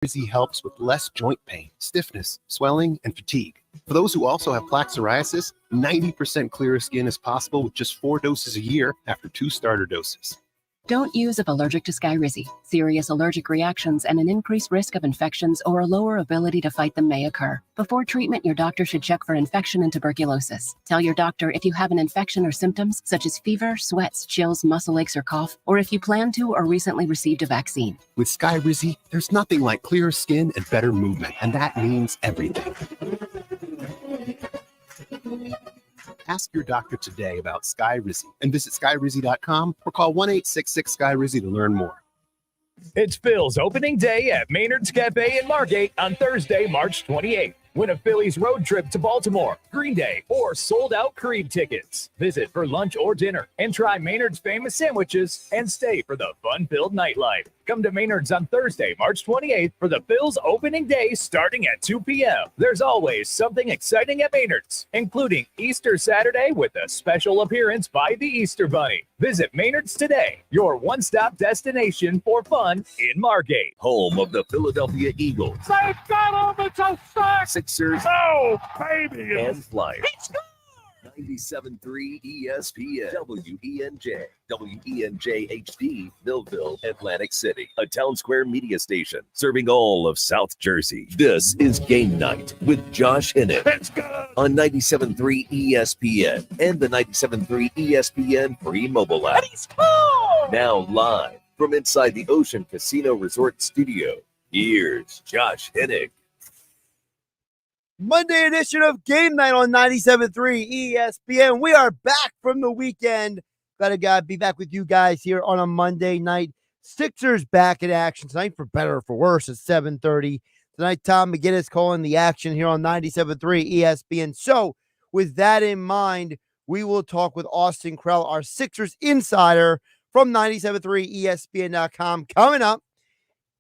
Rizzy helps with less joint pain, stiffness, swelling, and fatigue. For those who also have plaque psoriasis, 90% clearer skin is possible with just 4 doses a year after 2 starter doses. Don't use if allergic to Skyrizi. Serious allergic reactions and an increased risk of infections or a lower ability to fight them may occur. Before treatment, your doctor should check for infection and tuberculosis. Tell your doctor if you have an infection or symptoms such as fever, sweats, chills, muscle aches, or cough, or if you plan to or recently received a vaccine. With Skyrizi, there's nothing like clearer skin and better movement, and that means everything. Ask your doctor today about Skyrizi and visit skyrizi.com or call 1-866-SKY-RIZZY to learn more. It's Phil's opening day at Maynard's Cafe in Margate on Thursday, March 28th. Win a Phillies road trip to Baltimore, Green Day, or sold-out Creed tickets. Visit for lunch or dinner and try Maynard's famous sandwiches and stay for the fun-filled nightlife. Come to Maynard's on Thursday, March 28th for the Phil's opening day starting at 2 p.m. There's always something exciting at Maynard's, including Easter Saturday with a special appearance by the Easter Bunny. Visit Maynard's today, your one-stop destination for fun in Margate. Home of the Philadelphia Eagles. They've got him! It's a sack! Sixers. Oh, baby! And Flyers. 97.3 ESPN, WENJ, WENJ HD, Millville, Atlantic City, a Town Square media station serving all of South Jersey. This is Game Night with Josh Hinnett on 97.3 ESPN and the 97.3 ESPN free mobile app. Now live from inside the Ocean Casino Resort studio, here's Josh Hinnett. Monday edition of Game Night on 97.3 ESPN. We are back from the weekend. Glad to be back with you guys here on a Monday night. Sixers back in action tonight, for better or for worse, at 7:30. Tonight, Tom McGinnis calling the action here on 97.3 ESPN. So, with that in mind, we will talk with Austin Krell, our Sixers insider from 97.3 ESPN.com, coming up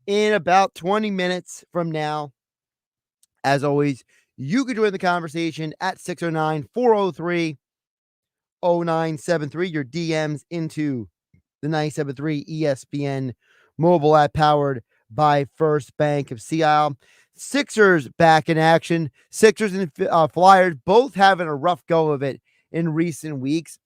in about 20 minutes from now. As always, you can join the conversation at 609-403-0973. Your DMs into the 97.3 ESPN mobile app powered by First Bank of Sea Isle. Sixers back in action. Sixers and Flyers both having a rough go of it in recent weeks.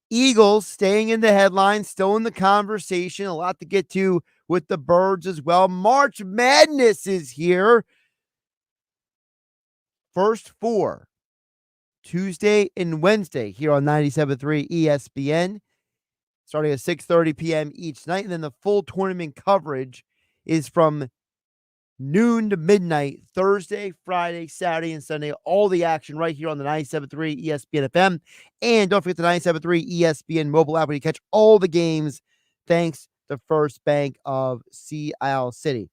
Eagles staying in the headlines, still in the conversation. A lot to get to with the Birds as well. March Madness is here. First 4, Tuesday and Wednesday here on 97.3 ESPN, starting at 6:30 p.m. each night. And then the full tournament coverage is from noon to midnight, Thursday, Friday, Saturday, and Sunday. All the action right here on the 97.3 ESPN FM. And don't forget the 97.3 ESPN mobile app where you catch all the games thanks to First Bank of Sea Isle City.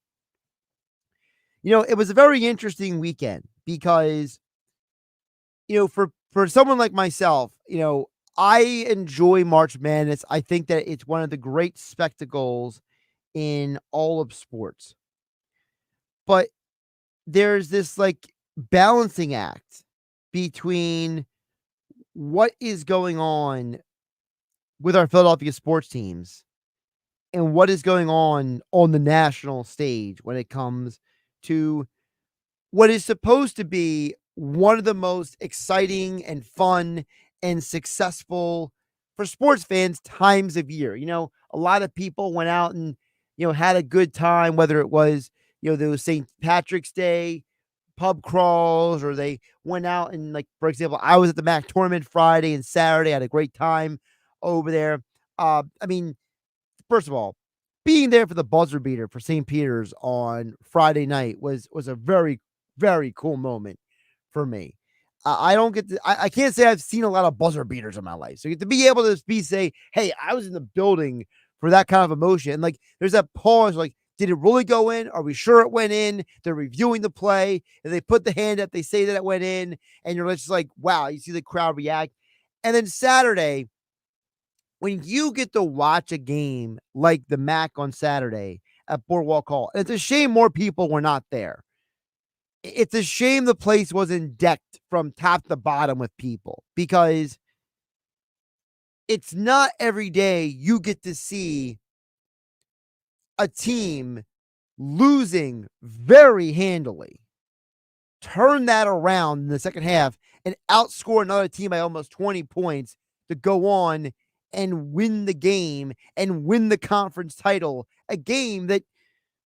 You know, it was a very interesting weekend because, for someone like myself, I enjoy March Madness. I think that it's one of the great spectacles in all of sports. But there's this balancing act between what is going on with our Philadelphia sports teams and what is going on the national stage when it comes to what is supposed to be one of the most exciting and fun and successful for sports fans times of year. A lot of people went out and, had a good time, whether it was, those St. Patrick's Day pub crawls, or they went out and, for example, I was at the MAC tournament Friday and Saturday. I had a great time over there. First of all, being there for the buzzer beater for St. Peter's on Friday night was a very, very cool moment for me. I can't say I've seen a lot of buzzer beaters in my life. So to be able to say, hey, I was in the building for that kind of emotion. And there's that pause, did it really go in? Are we sure it went in? They're reviewing the play and they put the hand up. They say that it went in and you're just wow, you see the crowd react. And then Saturday, when you get to watch a game like the MAC on Saturday at Boardwalk Hall, and it's a shame more people were not there. It's a shame the place wasn't decked from top to bottom with people, because it's not every day you get to see a team losing very handily, turn that around in the second half and outscore another team by almost 20 points to go on and win the game and win the conference title. A game that,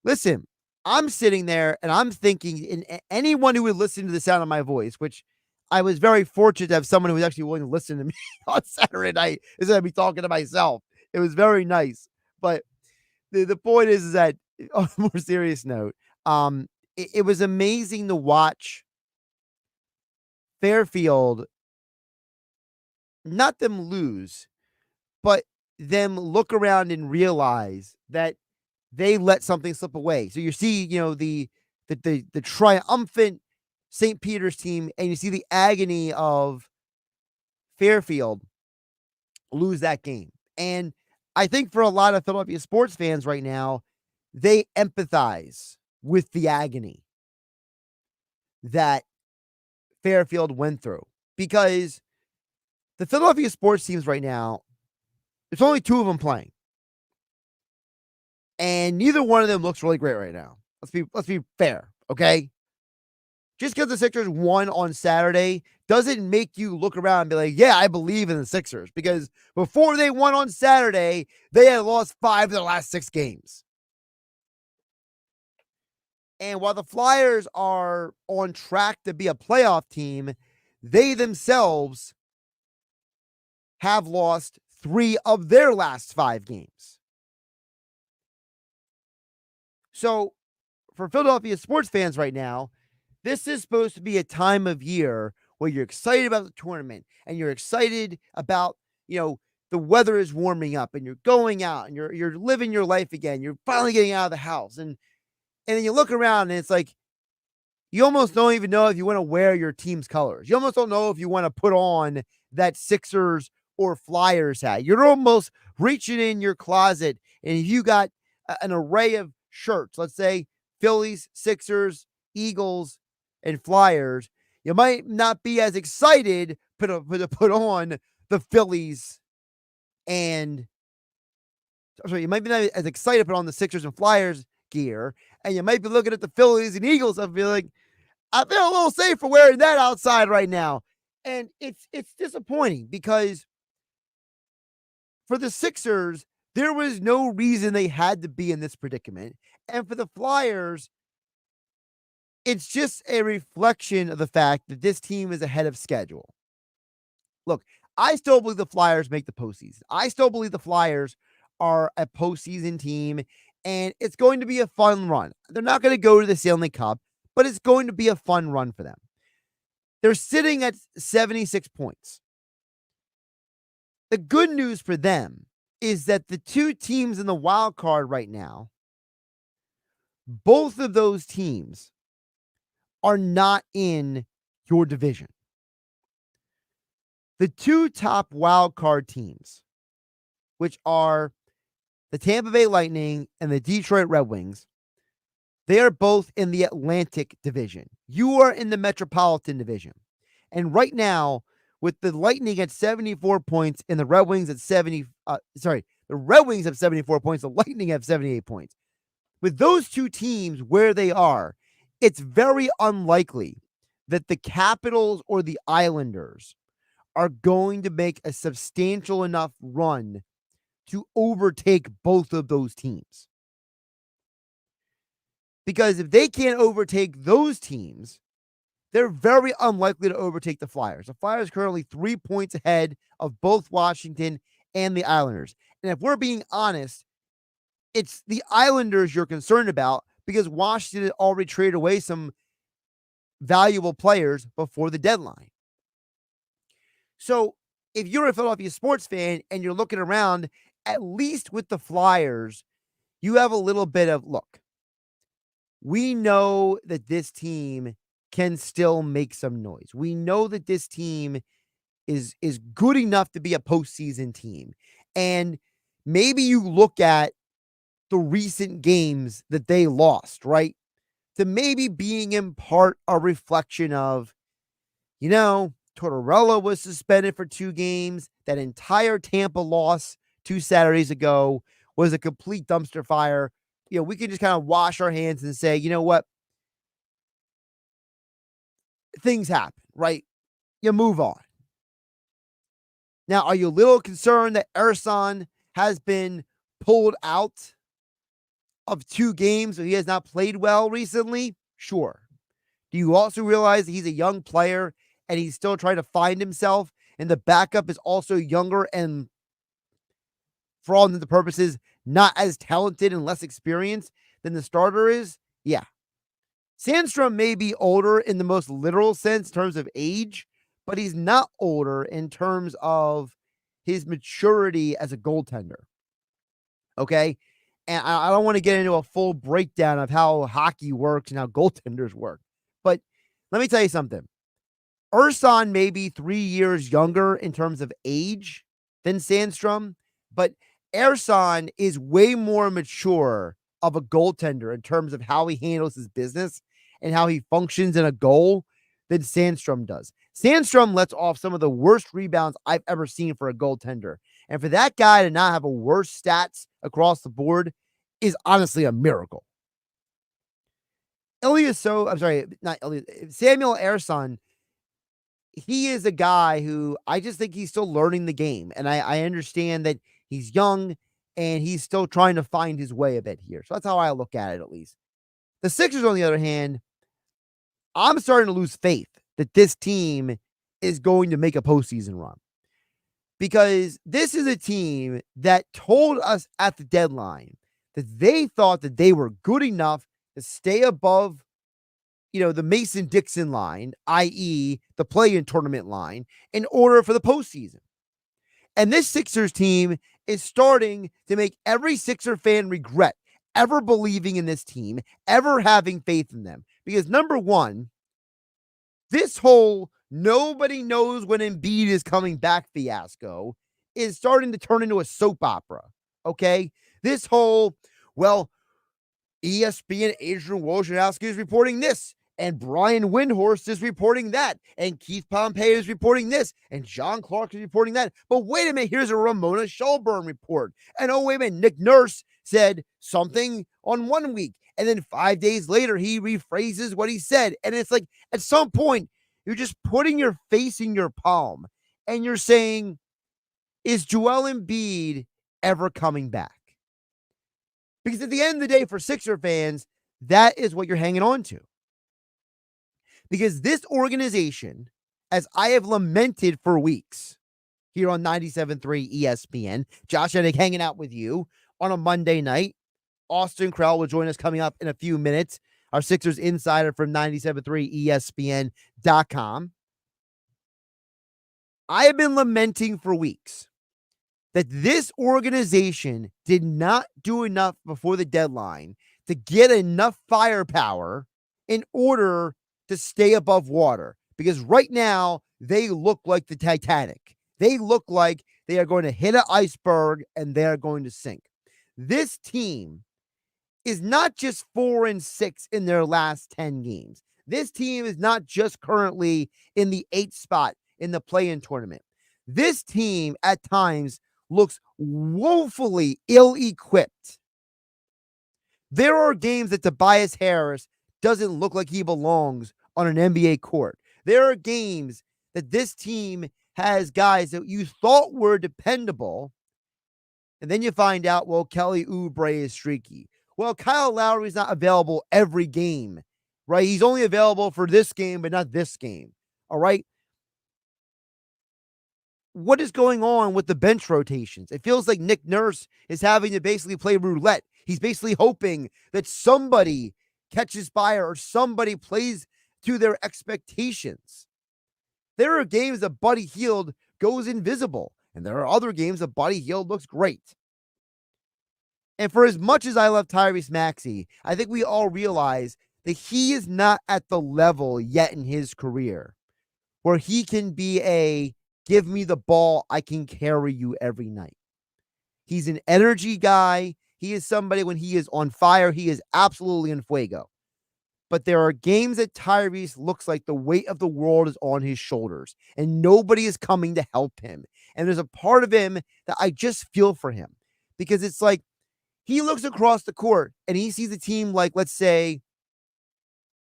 listen, I'm sitting there and I'm thinking, and anyone who would listen to the sound of my voice, which I was very fortunate to have someone who was actually willing to listen to me on Saturday night instead of me talking to myself. It was very nice. But the point is that, on a more serious note, it was amazing to watch Fairfield, not them lose, but them look around and realize that they let something slip away. So you see, the triumphant St. Peter's team, and you see the agony of Fairfield lose that game. And I think for a lot of Philadelphia sports fans right now, they empathize with the agony that Fairfield went through, because the Philadelphia sports teams right now, there's only two of them playing, and neither one of them looks really great right now. Let's be fair, okay? Just because the Sixers won on Saturday doesn't make you look around and be like, yeah, I believe in the Sixers, because before they won on Saturday, they had lost 5 of their last 6 games. And while the Flyers are on track to be a playoff team, they themselves have lost 3 of their last 5 games. So for Philadelphia sports fans right now, this is supposed to be a time of year where you're excited about the tournament and you're excited about, the weather is warming up and you're going out and you're living your life again. You're finally getting out of the house. And then you look around and it's like, you almost don't even know if you want to wear your team's colors. You almost don't know if you want to put on that Sixers or Flyers hat. You're almost reaching in your closet, and if you got an array of shirts, let's say Phillies, Sixers, Eagles, and Flyers, you might not be as excited to put on the Phillies and you might be not as excited to put on the Sixers and Flyers gear, and you might be looking at the Phillies and Eagles and be like, I feel a little safe for wearing that outside right now. And it's disappointing, because for the Sixers, there was no reason they had to be in this predicament. And for the Flyers, it's just a reflection of the fact that this team is ahead of schedule. Look, I still believe the Flyers make the postseason. I still believe the Flyers are a postseason team, and it's going to be a fun run. They're not going to go to the Stanley Cup, but it's going to be a fun run for them. They're sitting at 76 points. The good news for them is that the two teams in the wild card right now, both of those teams are not in your division. The two top wild card teams, which are the Tampa Bay Lightning and the Detroit Red Wings, they are both in the Atlantic Division. You are in the Metropolitan Division. And right now, with the Lightning at 74 points and the Red Wings at the Red Wings have 74 points, the Lightning have 78 points. With those two teams where they are, it's very unlikely that the Capitals or the Islanders are going to make a substantial enough run to overtake both of those teams. Because if they can't overtake those teams, they're very unlikely to overtake the Flyers. The Flyers are currently 3 points ahead of both Washington and the Islanders. And if we're being honest, it's the Islanders you're concerned about, because Washington had already traded away some valuable players before the deadline. So if you're a Philadelphia sports fan and you're looking around, at least with the Flyers, you have a little bit of, look, we know that this team can still make some noise. We know that this team is good enough to be a postseason team. And maybe you look at the recent games that they lost, right? To maybe being in part a reflection of, Tortorella was suspended for 2 games. That entire Tampa loss 2 Saturdays ago was a complete dumpster fire. we can just kind of wash our hands and say, you know what? Things happen, right? You move on. Now, are you a little concerned that Ersan has been pulled out of 2 games, so he has not played well recently? Sure. Do you also realize that he's a young player and he's still trying to find himself, and the backup is also younger and, for all intents and purposes, not as talented and less experienced than the starter is? Yeah. Sandstrom may be older in the most literal sense in terms of age, but he's not older in terms of his maturity as a goaltender. Okay? And I don't want to get into a full breakdown of how hockey works and how goaltenders work. But let me tell you something. Ersan may be 3 years younger in terms of age than Sandstrom, but Ersan is way more mature of a goaltender in terms of how he handles his business and how he functions in a goal than Sandstrom does. Sandstrom lets off some of the worst rebounds I've ever seen for a goaltender. And for that guy to not have a worse stats across the board is honestly a miracle. Samuel Ersan, he is a guy who I just think he's still learning the game. And I understand that he's young and he's still trying to find his way a bit here. So that's how I look at it, at least. The Sixers, on the other hand, I'm starting to lose faith that this team is going to make a postseason run. Because this is a team that told us at the deadline that they thought that they were good enough to stay above, the Mason-Dixon line, i.e. the play-in tournament line, in order for the postseason. And this Sixers team is starting to make every Sixer fan regret ever believing in this team, ever having faith in them. Because number one, this whole nobody knows when Embiid is coming back fiasco is starting to turn into a soap opera, okay? This whole, ESPN Adrian Wojnarowski is reporting this, and Brian Windhorst is reporting that, and Keith Pompey is reporting this, and John Clark is reporting that. But wait a minute, here's a Ramona Shelburne report. And oh, wait a minute, Nick Nurse said something on 1 week, and then 5 days later, he rephrases what he said. And it's like, at some point, you're just putting your face in your palm, and you're saying, is Joel Embiid ever coming back? Because at the end of the day, for Sixer fans, that is what you're hanging on to. Because this organization, as I have lamented for weeks here on 97.3 ESPN, Josh Hennig hanging out with you on a Monday night. Austin Krell will join us coming up in a few minutes. Our Sixers insider from 97.3 ESPN.com. I have been lamenting for weeks that this organization did not do enough before the deadline to get enough firepower in order to stay above water. Because right now, they look like the Titanic. They look like they are going to hit an iceberg and they are going to sink. This team is not just 4-6 in their last 10 games. This team is not just currently in the 8th spot in the play-in tournament. This team at times looks woefully ill-equipped. There are games that Tobias Harris doesn't look like he belongs on an NBA court. There are games that this team has guys that you thought were dependable, and then you find out, Kelly Oubre is streaky. Kyle Lowry is not available every game, right? He's only available for this game, but not this game, all right? What is going on with the bench rotations? It feels like Nick Nurse is having to basically play roulette. He's basically hoping that somebody catches fire or somebody plays to their expectations. There are games that Buddy Hield goes invisible, and there are other games that Buddy Hield looks great. And for as much as I love Tyrese Maxey, I think we all realize that he is not at the level yet in his career where he can be a give me the ball, I can carry you every night. He's an energy guy. He is somebody when he is on fire, he is absolutely in fuego. But there are games that Tyrese looks like the weight of the world is on his shoulders and nobody is coming to help him. And there's a part of him that I just feel for him because it's like he looks across the court and he sees a team like, let's say,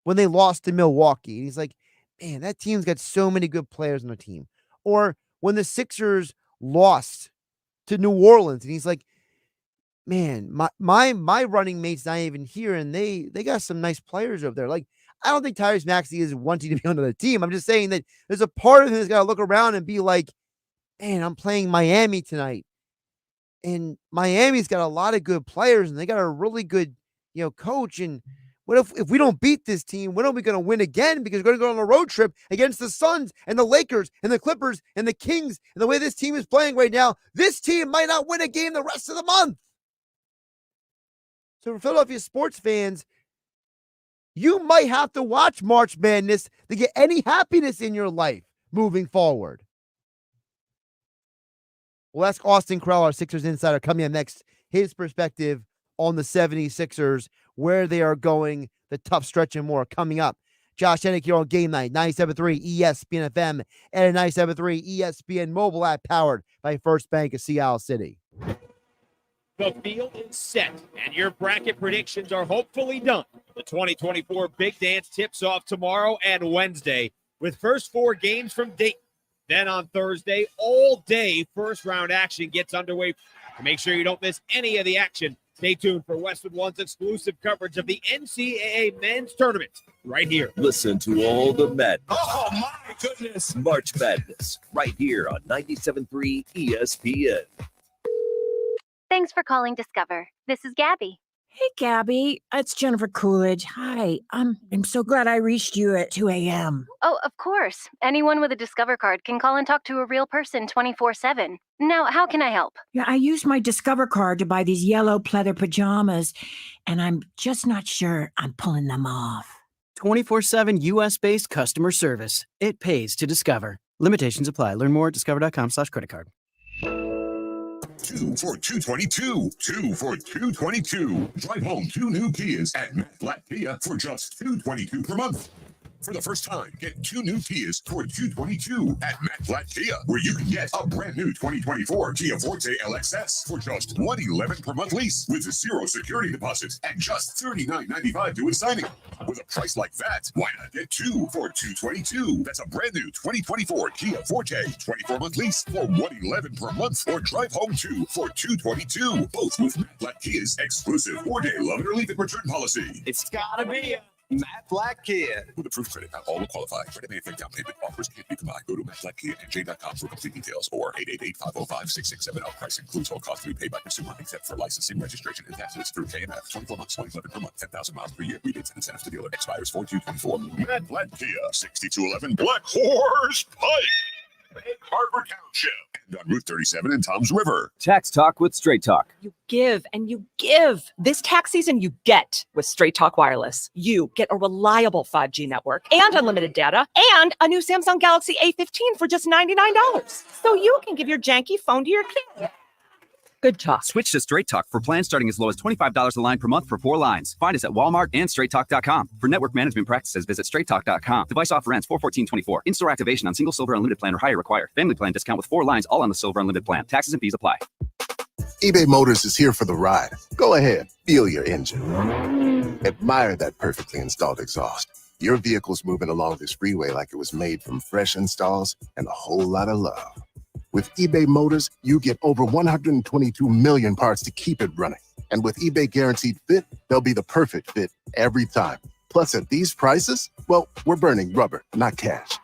when they lost to Milwaukee. And he's like, man, that team's got so many good players on the team. Or when the Sixers lost to New Orleans, and he's like, man, my running mate's not even here, and they got some nice players over there. Like, I don't think Tyrese Maxey is wanting to be on the team. I'm just saying that there's a part of him that's got to look around and be like, man, I'm playing Miami tonight. And Miami's got a lot of good players, and they got a really good, coach. And what if we don't beat this team? When are we going to win again? Because we're going to go on a road trip against the Suns and the Lakers and the Clippers and the Kings. And the way this team is playing right now, this team might not win a game the rest of the month. So for Philadelphia sports fans, you might have to watch March Madness to get any happiness in your life moving forward. We'll ask Austin Krell, our Sixers insider, coming up next, his perspective on the 76ers, where they are going, the tough stretch and more coming up. Josh Hennick here on Game Night, 97.3 ESPN FM and a 97.3 ESPN mobile app powered by First Bank of Seattle City. The field is set, and your bracket predictions are hopefully done. The 2024 Big Dance tips off tomorrow and Wednesday with first 4 games from Dayton. Then on Thursday, all day first-round action gets underway. To make sure you don't miss any of the action, stay tuned for Westwood One's exclusive coverage of the NCAA Men's Tournament right here. Listen to all the madness. Oh, my goodness. March Madness right here on 97.3 ESPN. Thanks for calling Discover. This is Gabby. Hey, Gabby. It's Jennifer Coolidge. Hi. I'm so glad I reached you at 2 a.m. Oh, of course. Anyone with a Discover card can call and talk to a real person 24/7. Now, how can I help? Yeah, I used my Discover card to buy these yellow pleather pajamas, and I'm just not sure I'm pulling them off. 24/7 U.S.-based customer service. It pays to Discover. Limitations apply. Learn more at discover.com/credit card. 2 for $222. 2 for $222. Drive home 2 new Kias at Matt Black Kia for just $222 per month. For the first time, get 2 new Kias for $222 at Matt Black Kia, where you can get a brand new 2024 Kia Forte LXS for just $111 per month lease with a 0 security deposit and just $39.95 due at signing. With a price like that, why not get 2 for $222? That's a brand new 2024 Kia Forte 24-month lease for $111 per month, or drive home 2 for $222. Both with Matt Black Kia's exclusive 4-day love it or leave it return policy. It's gotta be a Matt Black Kia. With approved credit, not all will qualify. Credit may affect down payment. Offers can't be combined. Go to mattblackkia.com for complete details, or 888-505-6670. Price includes all costs to be paid by consumer, except for licensing, registration, and taxes through KMF. 24 months, $20 per month, 10,000 miles per year. Rebates and incentives to dealer. Expires 4/2/24. Matt Black Kia, 6211 Black Horse Pike, Harvard Township, and on Route 37 in Toms River. Tax Talk with Straight Talk. You give and you give. This tax season, you get with Straight Talk Wireless. You get a reliable 5G network and unlimited data and a new Samsung Galaxy A15 for just $99. So you can give your janky phone to your kid. Good talk. Switch to Straight Talk for plans starting as low as $25 a line per month for 4 lines. Find us at Walmart and straighttalk.com. For network management practices, visit straighttalk.com. Device offer ends 4/14/24. In-store activation on single Silver Unlimited plan or higher required. Family plan discount with 4 lines, all on the Silver Unlimited plan. Taxes and fees apply. eBay Motors is here for the ride. Go ahead, feel your engine. Admire that perfectly installed exhaust. Your vehicle's moving along this freeway like it was made from fresh installs and a whole lot of love. With eBay Motors, you get over 122 million parts to keep it running. And with eBay Guaranteed Fit, they'll be the perfect fit every time. Plus, at these prices, well, we're burning rubber, not cash.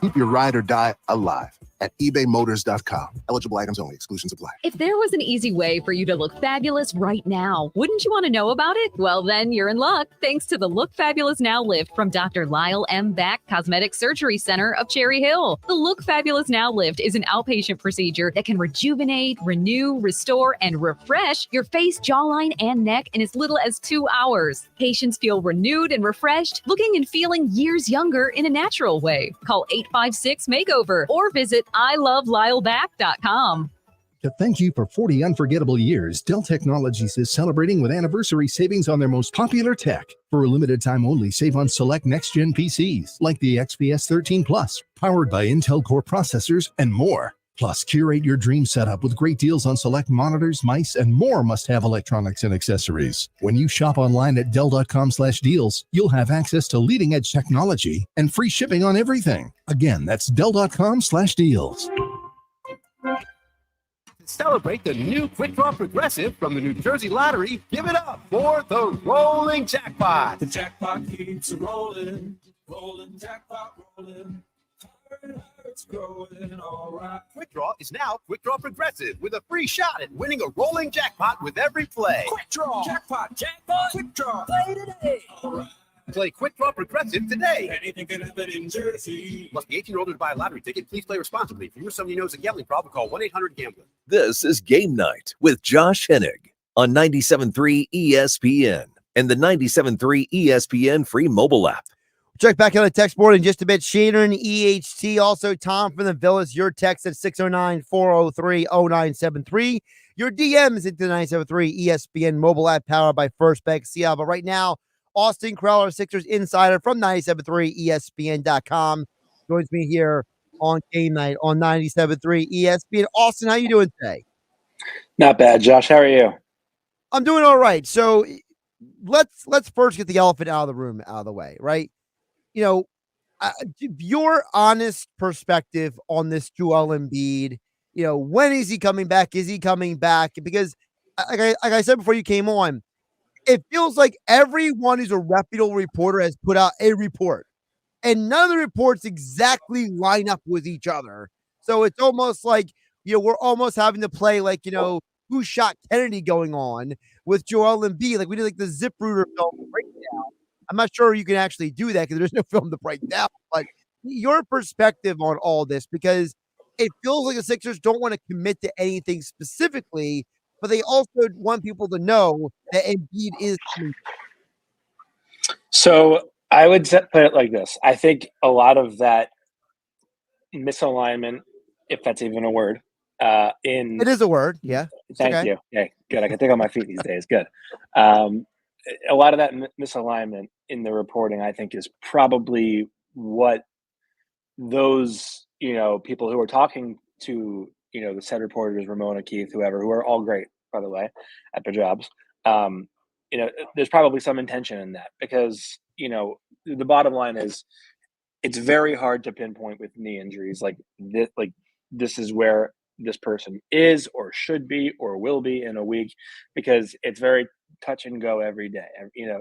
Keep your ride or die alive at ebaymotors.com. Eligible items only. Exclusions apply. If there was an easy way for you to look fabulous right now, wouldn't you want to know about it? Well, then you're in luck, thanks to the Look Fabulous Now lift from Dr. Lyle M. Back Cosmetic Surgery Center of Cherry Hill. The Look Fabulous Now lift is an outpatient procedure that can rejuvenate, renew, restore, and refresh your face, jawline, and neck in as little as 2 hours. Patients feel renewed and refreshed, looking and feeling years younger in a natural way. Call 856-MAKEOVER or visit ilovelylback.com. To thank you for 40 unforgettable years, Dell Technologies is celebrating with anniversary savings on their most popular tech. For a limited time only, save on select next-gen PCs like the XPS 13 Plus, powered by Intel Core processors, and more. Plus, curate your dream setup with great deals on select monitors, mice, and more must-have electronics and accessories. When you shop online at Dell.com/deals, you'll have access to leading-edge technology and free shipping on everything. Again, that's Dell.com/deals. Celebrate the new Quick Draw Progressive from the New Jersey Lottery. Give it up for the rolling jackpot. The jackpot keeps rolling, rolling, jackpot rolling. It's growing, all right. Quick Draw is now Quick Draw Progressive with a free shot at winning a rolling jackpot with every play. Quick Draw, jackpot, jackpot, Quick Draw. Play today. All right. Play Quick Draw Progressive today. Anything can happen in Jersey. Must be 18 or older to buy a lottery ticket. Please play responsibly. If you or somebody knows a gambling problem, call 1-800-GAMBLER. This is Game Night with Josh Hennig on 97.3 ESPN and the 97.3 ESPN free mobile app. Check back on the text board in just a bit. Shannon, EHT, also Tom from the Villas. Your text at 609-403-0973. Your DMs into the 97.3 ESPN mobile app powered by First Bank CL. But right now, Austin Crowler, Sixers insider from 97.3 ESPN.com, joins me here on Game Night on 97.3 ESPN. Austin, how you doing today? Not bad, Josh. How are you? I'm doing all right. So let's first get the elephant out of the room, out of the way, right? You know, your honest perspective on this Joel Embiid, you know, when is he coming back? Is he coming back? Because like I said before you came on, it feels like everyone who's a reputable reporter has put out a report, and none of the reports exactly line up with each other. So it's almost like, you know, we're almost having to play like, you know, Who Shot Kennedy going on with Joel Embiid. Like we did like the ZipRecruiter film breakdown. I'm not sure you can actually do that because there's no film to break down. But your perspective on all this, because it feels like the Sixers don't want to commit to anything specifically, but they also want people to know that Embiid is coming. So I would put it like this. I think a lot of that misalignment, if that's even a word, it is a word. Yeah. Thank you. Okay, good. I can think on my feet these days. Good. A lot of that misalignment in the reporting, I think, is probably what those, you know, people who are talking to, you know, the said reporters, Ramona, Keith, whoever, who are all great, by the way, at their jobs. You know, there's probably some intention in that because, you know, the bottom line is it's very hard to pinpoint with knee injuries like this is where this person is or should be or will be in a week because it's very touch and go every day. You know,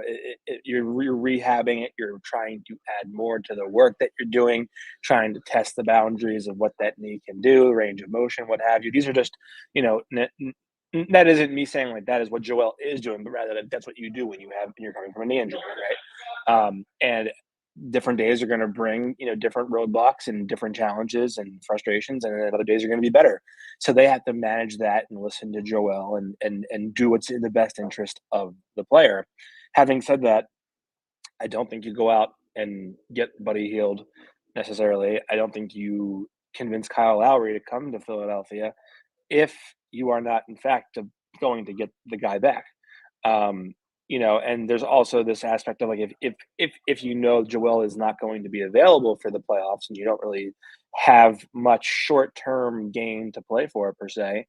you're rehabbing it. You're trying to add more to the work that you're doing, trying to test the boundaries of what that knee can do, range of motion, what have you. These are just, you know, that isn't me saying like that is what Joel is doing, but rather that that's what you do when you're coming from a knee injury, right? And different days are going to bring, you know, different roadblocks and different challenges and frustrations, and then other days are going to be better. So they have to manage that and listen to Joel and do what's in the best interest of the player. Having said that, I don't think you go out and get Buddy Hield necessarily. I don't think you convince Kyle Lowry to come to Philadelphia if you are not, in fact, going to get the guy back. You know, and there's also this aspect of like if you know Joel is not going to be available for the playoffs and you don't really have much short-term game to play for per se,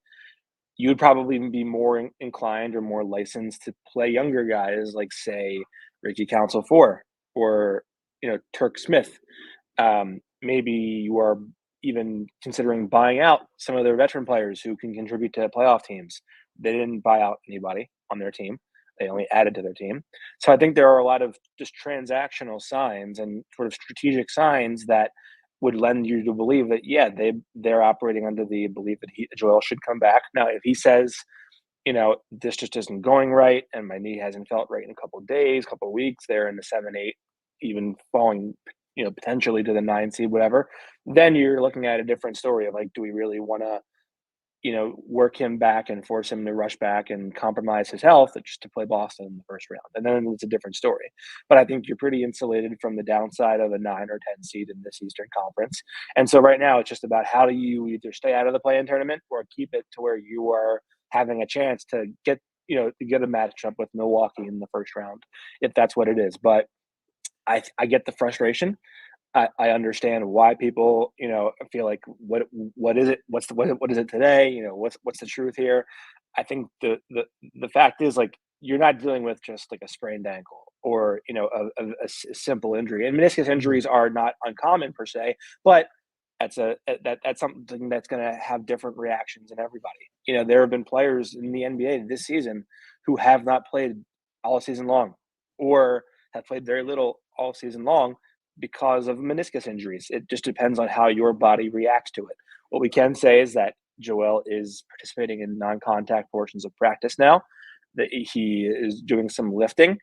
you would probably be more inclined or more licensed to play younger guys like say Ricky Council 4 or, you know, Turk Smith. Maybe you are even considering buying out some of their veteran players who can contribute to playoff teams. They didn't buy out anybody on their team. They only added to their team. So I think there are a lot of just transactional signs and sort of strategic signs that would lend you to believe that, yeah, they're operating under the belief that Joel should come back. Now, if he says, you know, this just isn't going right and my knee hasn't felt right in a couple of days, couple of weeks, they're in the 7-8, even falling, you know, potentially to the 9 seed, whatever, then you're looking at a different story of like, do we really want to, you know, work him back and force him to rush back and compromise his health just to play Boston in the first round? And then it's a different story. But I think you're pretty insulated from the downside of a 9 or 10 seed in this Eastern Conference. And so right now it's just about how do you either stay out of the play-in tournament or keep it to where you are having a chance to get, you know, to get a matchup with Milwaukee in the first round, if that's what it is. But I get the frustration. I understand why people, feel like what is it? What is it today? What's the truth here? I think the fact is, like, you're not dealing with just like a sprained ankle or a simple injury. And meniscus injuries are not uncommon per se, but that's something that's going to have different reactions in everybody. There have been players in the NBA this season who have not played all season long, or have played very little all season long because of meniscus injuries. It just depends on how your body reacts to it. What we can say is that Joel is participating in non-contact portions of practice now, that he is doing some lifting.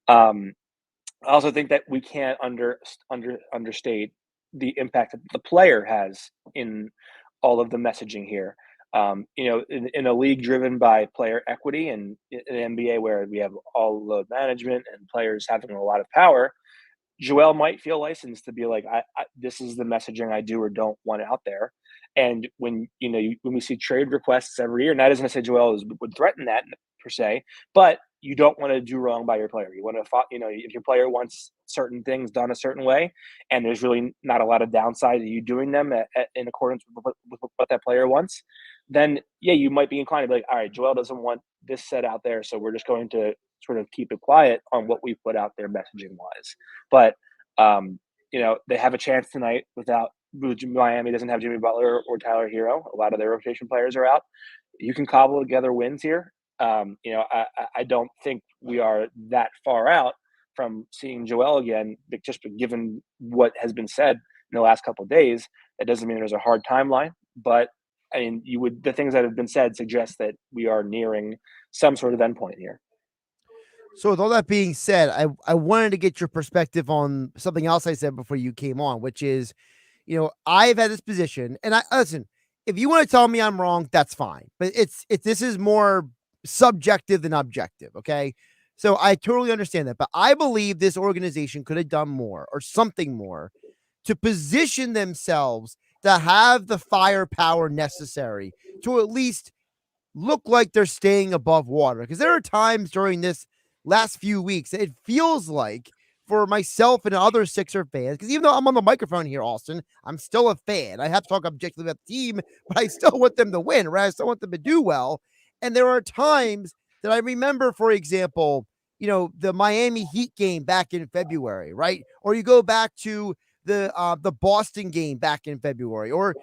I also think that we can't understate the impact that the player has in all of the messaging here. In a league driven by player equity, and in an NBA where we have all load management and players having a lot of power, Joel might feel licensed to be like, this is the messaging I do or don't want out there. And when when we see trade requests every year, and that isn't to say Joel would threaten that per se, but you don't want to do wrong by your player. You want to, if your player wants certain things done a certain way, and there's really not a lot of downside to you doing them in accordance with what that player wants, then yeah, you might be inclined to be like, all right, Joel doesn't want this set out there, so we're just going to sort of keep it quiet on what we put out there messaging wise. But they have a chance tonight without Miami doesn't have Jimmy Butler or Tyler Hero. A lot of their rotation players are out. You can cobble together wins here. I don't think we are that far out from seeing Joel again, just given what has been said in the last couple of days. That doesn't mean there's a hard timeline, but I mean, the things that have been said suggest that we are nearing some sort of endpoint here. So with all that being said, I wanted to get your perspective on something else I said before you came on, which is, I've had this position, and listen, if you want to tell me I'm wrong, that's fine. But this is more subjective than objective. Okay. So I totally understand that, but I believe this organization could have done more or something more to position themselves to have the firepower necessary to at least look like they're staying above water. Because there are times during this last few weeks that it feels like, for myself and other Sixer fans, because even though I'm on the microphone here, Austin, I'm still a fan. I have to talk objectively about the team, but I still want them to win, right? I still want them to do well. And there are times that I remember, for example, the Miami Heat game back in February, right? Or you go back to the Boston game back in February, or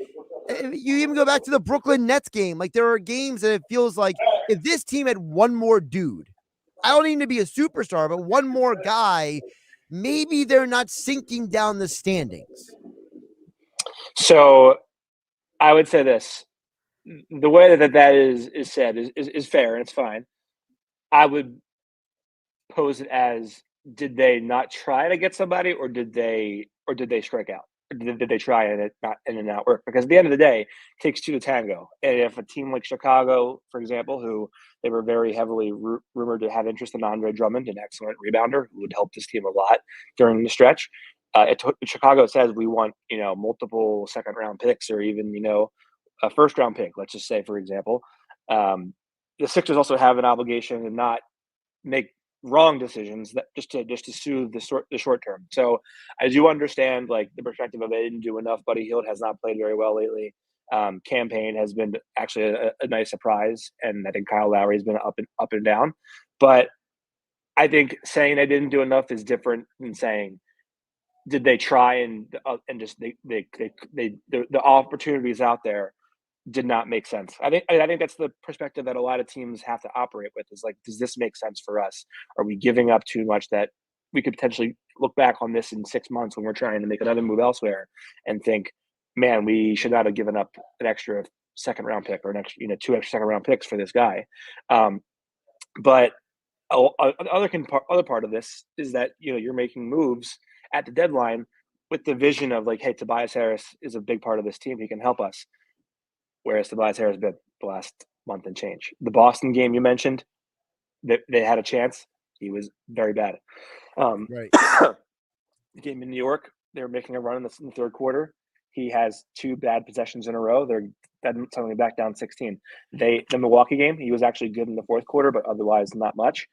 you even go back to the Brooklyn Nets game. Like, there are games that it feels like if this team had one more dude, I don't need to be a superstar, but one more guy, maybe they're not sinking down the standings. So I would say this. The way that is said is fair, and it's fine. I would pose it as, did they not try to get somebody, or did they strike out? Did they try and it not work? Because at the end of the day, it takes two to tango. And if a team like Chicago, for example, who they were very heavily rumored to have interest in Andre Drummond, an excellent rebounder who would help this team a lot during the stretch, Chicago says we want multiple second round picks, or even a first round pick. Let's just say, for example, the Sixers also have an obligation to not make wrong decisions, that just to soothe the short term. So I do understand like the perspective of they didn't do enough. Buddy Hield has not played very well lately. Campaign has been actually a nice surprise, and I think Kyle Lowry has been up and down. But I think saying they didn't do enough is different than saying did they try and just the opportunities out there did not make sense. I think that's the perspective that a lot of teams have to operate with, is like, does this make sense for us? Are we giving up too much that we could potentially look back on this in 6 months when we're trying to make another move elsewhere and think, man, we should not have given up an extra second round pick or an extra, 2 extra second round picks for this guy. But other part of this is that, you're making moves at the deadline with the vision of like, hey, Tobias Harris is a big part of this team. He can help us. Whereas Tobias Harris been the last month and change. The Boston game you mentioned, they had a chance. He was very bad. Right. The game in New York, they were making a run in the third quarter. He has 2 bad possessions in a row. They're suddenly back down 16. The Milwaukee game, he was actually good in the fourth quarter, but otherwise not much.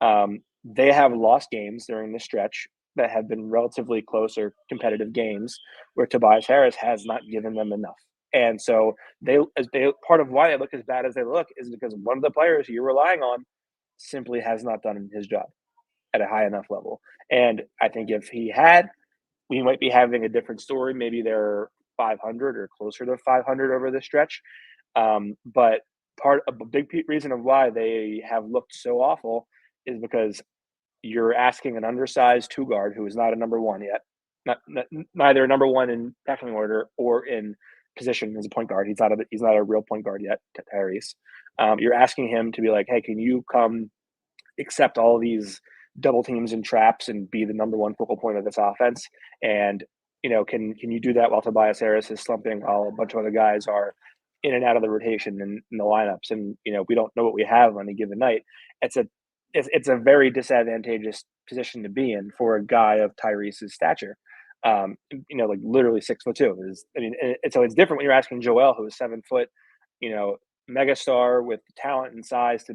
They have lost games during this stretch that have been relatively close or competitive games where Tobias Harris has not given them enough. And so they part of why they look as bad as they look is because one of the players you're relying on simply has not done his job at a high enough level. And I think if he had, we might be having a different story. Maybe they're 500 or closer to 500 over the stretch. But a big reason of why they have looked so awful is because you're asking an undersized two guard who is not a number one yet, neither a number one in pecking order or in position as a point guard. He's not a real point guard yet, Tyrese. You're asking him to be like, hey, can you come accept all these double teams and traps and be the number one focal point of this offense? And can you do that while Tobias Harris is slumping while a bunch of other guys are in and out of the rotation and in the lineups? And we don't know what we have on a given night. It's a very disadvantageous position to be in for a guy of Tyrese's stature. Like literally 6'2". So it's different when you're asking Joel, who is 7 foot, megastar with talent and size to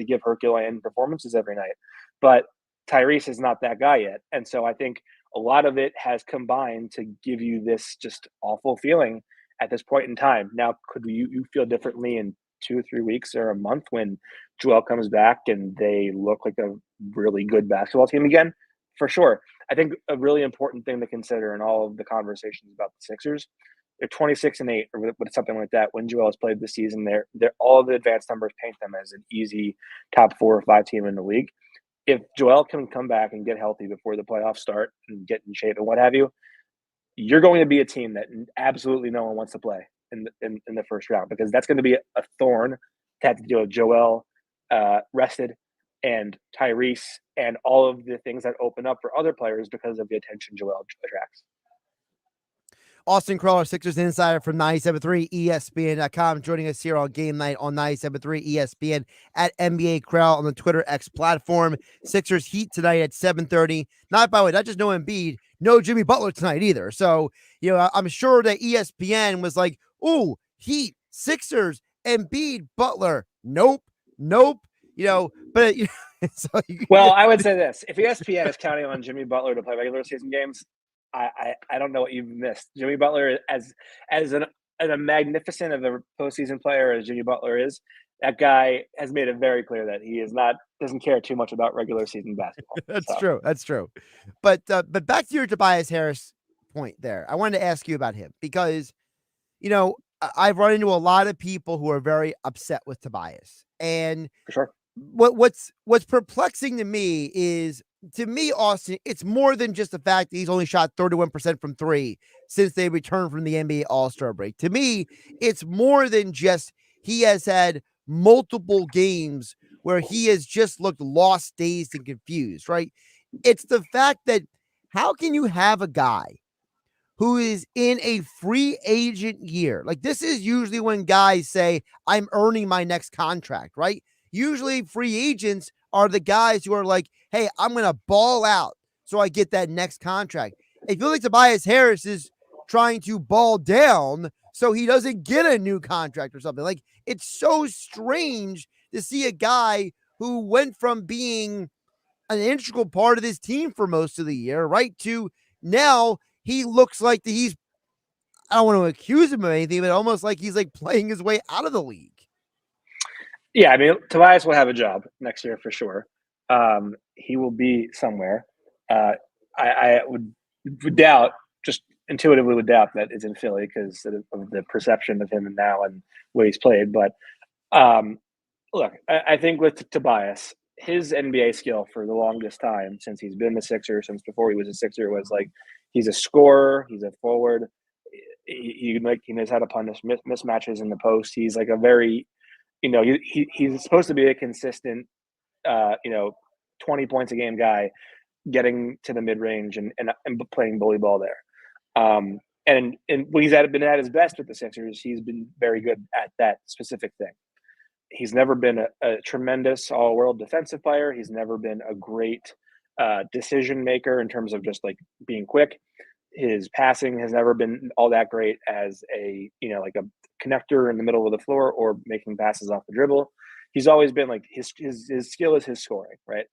give Herculean performances every night. But Tyrese is not that guy yet. And so I think a lot of it has combined to give you this just awful feeling at this point in time. Now, could you feel differently in 2 or 3 weeks or a month when Joel comes back and they look like a really good basketball team again? For sure. I think a really important thing to consider in all of the conversations about the Sixers, they're 26-8 or something like that. When Joel has played this season, they're all the advanced numbers paint them as an easy top 4 or 5 team in the league. If Joel can come back and get healthy before the playoffs start and get in shape and what have you, you're going to be a team that absolutely no one wants to play in the first round, because that's going to be a thorn to have to deal with Joel rested and Tyrese and all of the things that open up for other players because of the attention Joel attracts. Austin Crawler, Sixers insider from 97.3 ESPN.com, joining us here on Game Night on 97.3 ESPN at NBA Crowd on the Twitter X platform. Sixers Heat tonight at 7:30. Not, by the way, not just no Embiid, no Jimmy Butler tonight either. So, I'm sure that ESPN was like, ooh, Heat, Sixers, Embiid, Butler. Nope. But well, I would say this: if ESPN is counting on Jimmy Butler to play regular season games, I don't know what you've missed. Jimmy Butler, as a magnificent of a postseason player as Jimmy Butler is, that guy has made it very clear that he doesn't care too much about regular season basketball. That's true. But back to your Tobias Harris point there. I wanted to ask you about him because, I've run into a lot of people who are very upset with Tobias. And for sure, what's perplexing to me is, Austin, it's more than just the fact that he's only shot 31% from 3 since they returned from the NBA All-Star break. To me, it's more than just he has had multiple games where he has just looked lost, dazed, and confused, right? It's the fact that how can you have a guy who is in a free agent year? Like, this is usually when guys say, I'm earning my next contract, right? Usually free agents are the guys who are like, hey, I'm going to ball out so I get that next contract. I feel like Tobias Harris is trying to ball down so he doesn't get a new contract or something. Like, it's so strange to see a guy who went from being an integral part of this team for most of the year, right, to now he looks like he's, I don't want to accuse him of anything, but almost like he's like playing his way out of the league. Yeah, Tobias will have a job next year for sure. He will be somewhere. I would doubt, just intuitively would doubt that it's in Philly because of the perception of him now and what he's played. But look, I think with Tobias, his NBA skill for the longest time since he's been the Sixer, since before he was a Sixer, was like he's a scorer, he's a forward. He knows how to punish mismatches in the post. He's like a very, he's supposed to be a consistent, 20 points a game guy, getting to the mid range and playing bully ball there. And when he's been at his best with the Sixers, he's been very good at that specific thing. He's never been a tremendous all-world defensive player. He's never been a great decision maker in terms of just like being quick. His passing has never been all that great as a connector in the middle of the floor or making passes off the dribble. He's always been like his skill is his scoring, right?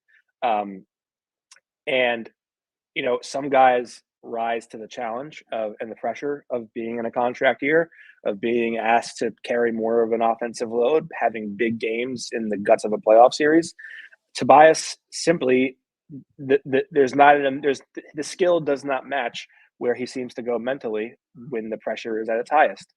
And some guys rise to the challenge of and the pressure of being in a contract year, of being asked to carry more of an offensive load, having big games in the guts of a playoff series. Tobias simply, there's not there's the skill does not match where he seems to go mentally when the pressure is at its highest.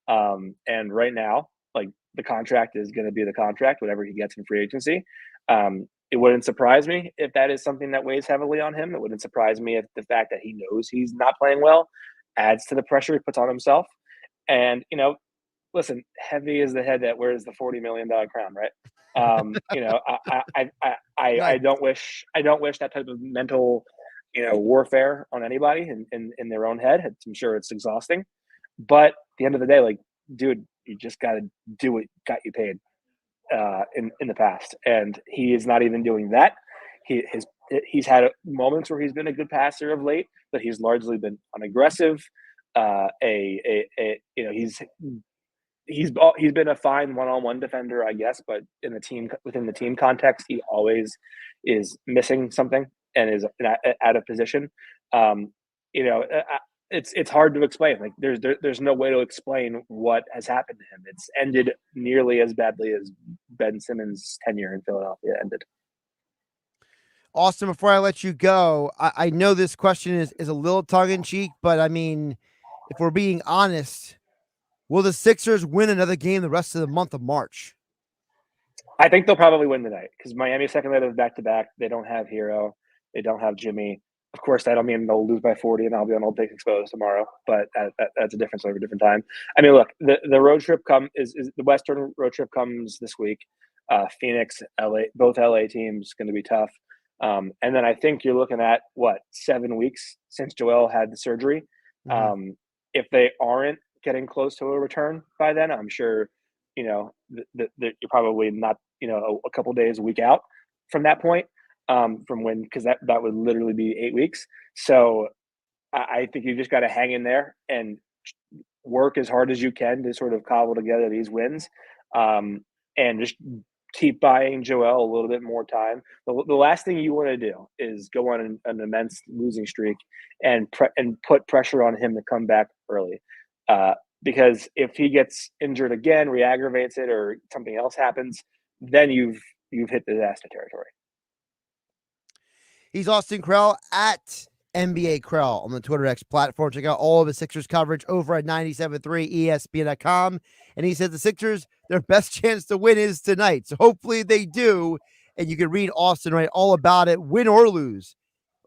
And right now, like, the contract is going to be the contract, whatever he gets in free agency. It wouldn't surprise me if that is something that weighs heavily on him. It wouldn't surprise me if the fact that he knows he's not playing well adds to the pressure he puts on himself. And, listen, heavy is the head that wears the $40 million crown, right? I don't wish that type of mental, warfare on anybody in their own head. I'm sure it's exhausting, but at the end of the day, like, dude, you just got to do what got you paid in the past, and he is not even doing that. He's had moments where he's been a good passer of late, but he's largely been unaggressive. He's been a fine one-on-one defender, I guess, but within the team context, he always is missing something and is out of position. It's hard to explain. Like, there's no way to explain what has happened to him. It's ended nearly as badly as Ben Simmons' tenure in Philadelphia ended. Austin, before I let you go, I know this question is a little tongue-in-cheek, but I mean, if we're being honest, will the Sixers win another game the rest of the month of March? I think they'll probably win tonight because Miami's second leg of back-to-back. They don't have Hero. They don't have Jimmy. Of course, that don't mean they'll lose by 40 and I'll be on Old Takes Exposed tomorrow, but that's a different story for a different time. I mean, look, the road trip is the Western road trip comes this week. Phoenix, LA, both LA teams going to be tough. And then I think you're looking at 7 weeks since Joel had the surgery. If they aren't getting close to a return by then, I'm sure, you're probably not, a couple days, a week out from that point, from when, because that would literally be 8 weeks. So I think you just got to hang in there and work as hard as you can to sort of cobble together these wins, and just keep buying Joel a little bit more time. The last thing you want to do is go on an immense losing streak and put pressure on him to come back early. Because if he gets injured again, re-aggravates it, or something else happens, then you've hit disaster territory. He's Austin Krell at NBA Krell on the Twitter X platform. Check out all of the Sixers coverage over at 97.3 ESPN.com. And he says the Sixers, their best chance to win is tonight. So hopefully they do. And you can read Austin write all about it, win or lose,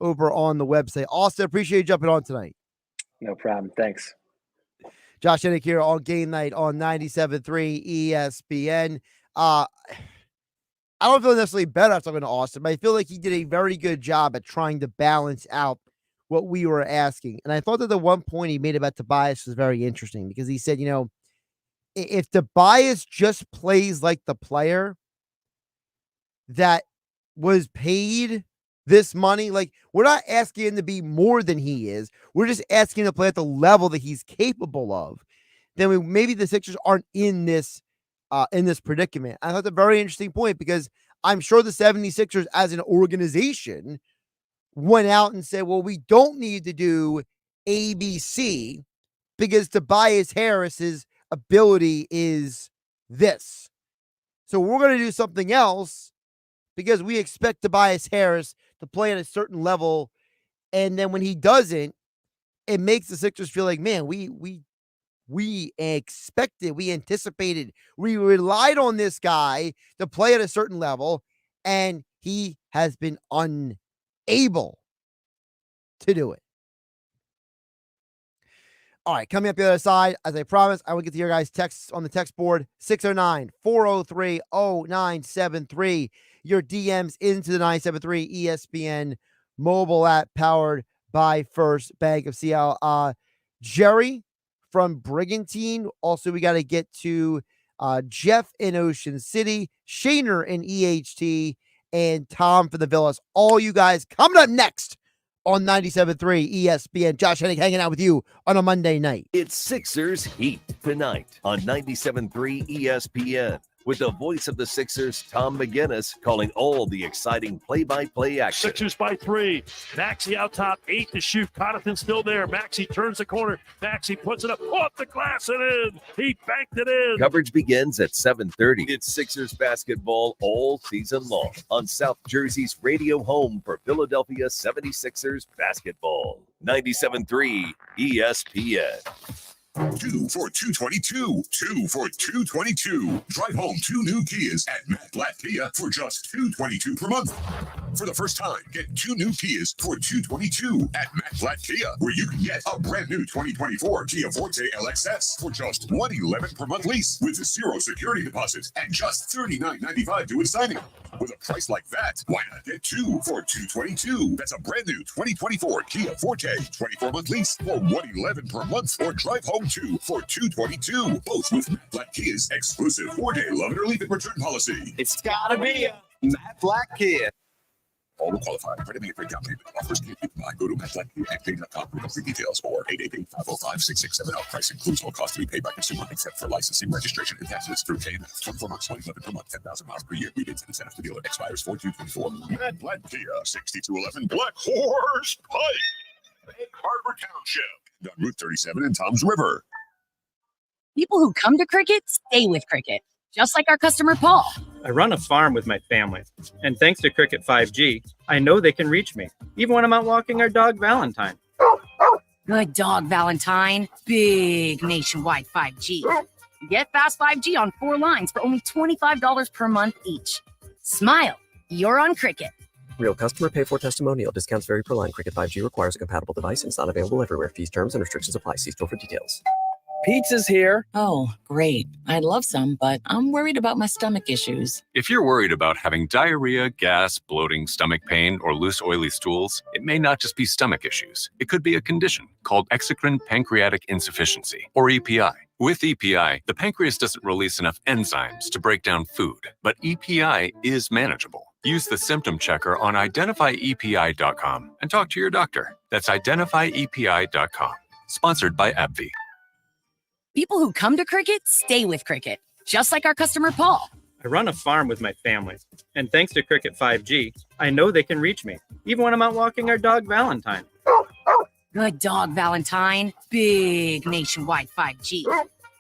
over on the website. Austin, appreciate you jumping on tonight. No problem. Thanks. Josh Hennick here on Game Night on 97.3 ESPN. I don't feel necessarily better after talking to Austin, but I feel like he did a very good job at trying to balance out what we were asking. And I thought that the one point he made about Tobias was very interesting because he said, if Tobias just plays like the player that was paid this money, like, we're not asking him to be more than he is. We're just asking him to play at the level that he's capable of. Then maybe the Sixers aren't in this predicament. I thought that's a very interesting point because I'm sure the 76ers as an organization went out and said, well, we don't need to do ABC because Tobias Harris's ability is this. So we're going to do something else because we expect Tobias Harris to play at a certain level. And then when he doesn't, it makes the Sixers feel like, man, we expected, we anticipated, we relied on this guy to play at a certain level, and he has been unable to do it. All right, coming up the other side, as I promised, I will get to your guys' texts on the text board, 609-403-0973. Your DMs into the 973 ESPN mobile app powered by First Bank of Seattle. Jerry from Brigantine. Also, we got to get to Jeff in Ocean City, Shaner in EHT, and Tom for the Villas. All you guys coming up next on 97.3 ESPN. Josh Hennick hanging out with you on a Monday night. It's Sixers Heat tonight on 97.3 ESPN. with the voice of the Sixers, Tom McGinnis, calling all the exciting play-by-play action. Sixers by 3. Maxey out top, 8 to shoot. Connaughton still there. Maxey turns the corner. Maxey puts it up off the glass and in. He banked it in. Coverage begins at 7:30. It's Sixers basketball all season long on South Jersey's radio home for Philadelphia 76ers basketball. 97.3 ESPN. 2 for $222. 2 for $222. Drive home 2 new Kias at Matt Blatt Kia for just $222 per month. For the first time, get 2 new Kias for $222 at Matt Blatt Kia, where you can get a brand new 2024 Kia Forte LXS for just $111 per month lease with 0 security deposit and just $39.95 due at signing. With a price like that, why not get 2 for $222? That's a brand new 2024 Kia Forte 24-month lease for $111 per month, or drive home 2 for $222. Both with Matt Blatt Kia's exclusive 4-day love it or leave it return policy. It's gotta be a Matt Blatt Kia. All will qualify. Credit may break down payment. Offers can't be combined. Go to MattBlattKia.com for complete details or 888-505-6670. Price includes all costs to be paid by consumer except for licensing, registration, and taxes through KMF. 24 months, $111 per month, 10,000 miles per year. Rebates and incentives to dealer. Expires 4/2/24. Matt Blatt Kia, 6211 Black Horse Pike, Egg Harbor Township, on Route 37 in Toms River. People who come to Cricket stay with Cricket, just like our customer Paul. I run a farm with my family, and thanks to Cricket 5G, I know they can reach me, even when I'm out walking our dog Valentine. Good dog, Valentine. Big nationwide 5G. Get fast 5G on 4 lines for only $25 per month each. Smile, you're on Cricket. Real customer pay for testimonial. Discounts vary per line. Cricket 5G requires a compatible device and is not available everywhere. Fees, terms, and restrictions apply. See store for details. Pizza's here. Oh, great. I'd love some, but I'm worried about my stomach issues. If you're worried about having diarrhea, gas, bloating, stomach pain, or loose, oily stools, it may not just be stomach issues. It could be a condition called exocrine pancreatic insufficiency, or EPI. With EPI, the pancreas doesn't release enough enzymes to break down food, but EPI is manageable. Use the symptom checker on identifyepi.com and talk to your doctor. That's identifyepi.com. Sponsored by AbbVie. People who come to Cricket stay with Cricket, just like our customer Paul. I run a farm with my family, and thanks to Cricket 5G, I know they can reach me, even when I'm out walking our dog Valentine. Good dog, Valentine. Big nationwide 5G.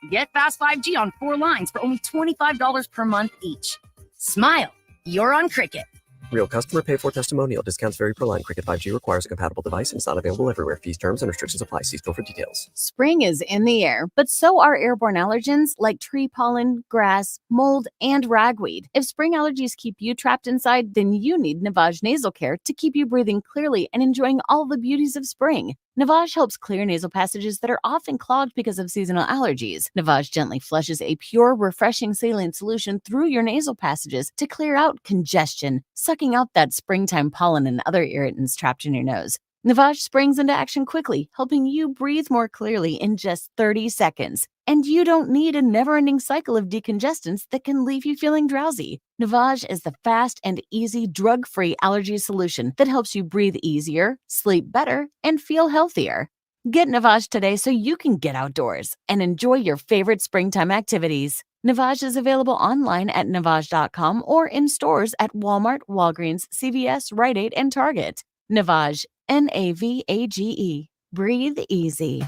Get fast 5G on 4 lines for only $25 per month each. Smile, you're on Cricket. Real customer pay for testimonial. Discounts vary per line. Cricket 5G requires a compatible device and is not available everywhere. Fees, terms, and restrictions apply. See store for details. Spring is in the air, but so are airborne allergens like tree pollen, grass, mold, and ragweed. If spring allergies keep you trapped inside, then you need Navage Nasal Care to keep you breathing clearly and enjoying all the beauties of spring. Navage helps clear nasal passages that are often clogged because of seasonal allergies. Navage gently flushes a pure, refreshing saline solution through your nasal passages to clear out congestion, sucking out that springtime pollen and other irritants trapped in your nose. Navage springs into action quickly, helping you breathe more clearly in just 30 seconds. And you don't need a never-ending cycle of decongestants that can leave you feeling drowsy. Navage is the fast and easy drug-free allergy solution that helps you breathe easier, sleep better, and feel healthier. Get Navage today so you can get outdoors and enjoy your favorite springtime activities. Navage is available online at Navage.com or in stores at Walmart, Walgreens, CVS, Rite Aid, and Target. Navage, Navage. Breathe easy.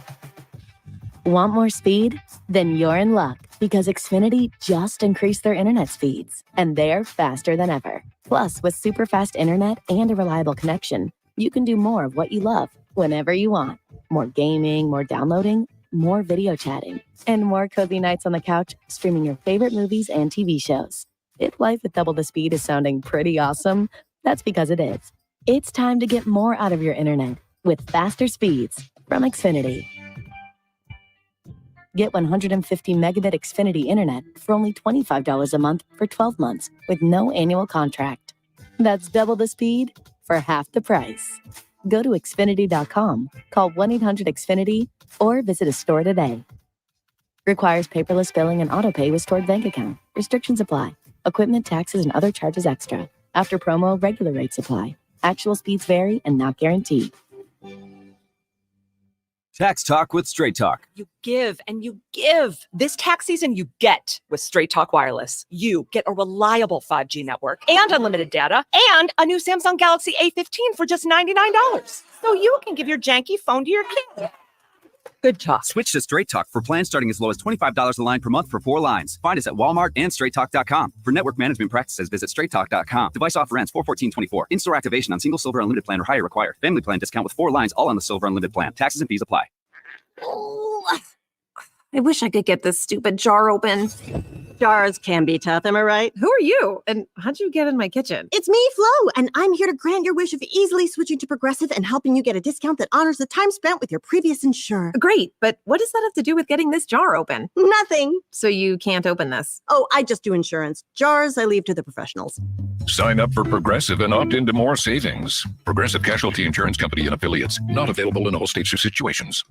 Want more speed? Then you're in luck, because Xfinity just increased their internet speeds, and they're faster than ever. Plus, with super fast internet and a reliable connection, you can do more of what you love whenever you want. More gaming, more downloading, more video chatting, and more cozy nights on the couch streaming your favorite movies and TV shows. If life with double the speed is sounding pretty awesome, that's because it is. It's time to get more out of your internet with faster speeds from Xfinity. Get 150 megabit Xfinity internet for only $25 a month for 12 months with no annual contract. That's double the speed for half the price. Go to Xfinity.com, call 1-800-XFINITY, or visit a store today. Requires paperless billing and autopay with stored bank account. Restrictions apply. Equipment, taxes, and other charges extra. After promo, regular rates apply. Actual speeds vary and not guaranteed. Tax Talk with Straight Talk. You give and you give. This tax season, you get with Straight Talk Wireless. You get a reliable 5G network and unlimited data and a new Samsung Galaxy A15 for just $99. So you can give your janky phone to your kid. Good talk. Switch to Straight Talk for plans starting as low as $25 a line per month for 4 lines. Find us at Walmart and straighttalk.com. For network management practices, visit straighttalk.com. Device offer ends 4/14/24. In-store activation on single silver unlimited plan or higher required. Family plan discount with 4 lines all on the silver unlimited plan. Taxes and fees apply. Oh, I wish I could get this stupid jar open. Jars can be tough, am I right? Who are you? And how'd you get in my kitchen? It's me, Flo, and I'm here to grant your wish of easily switching to Progressive and helping you get a discount that honors the time spent with your previous insurer. Great, but what does that have to do with getting this jar open? Nothing. So you can't open this? Oh, I just do insurance. Jars, I leave to the professionals. Sign up for Progressive and opt into more savings. Progressive Casualty Insurance Company and Affiliates. Not available in all states or situations.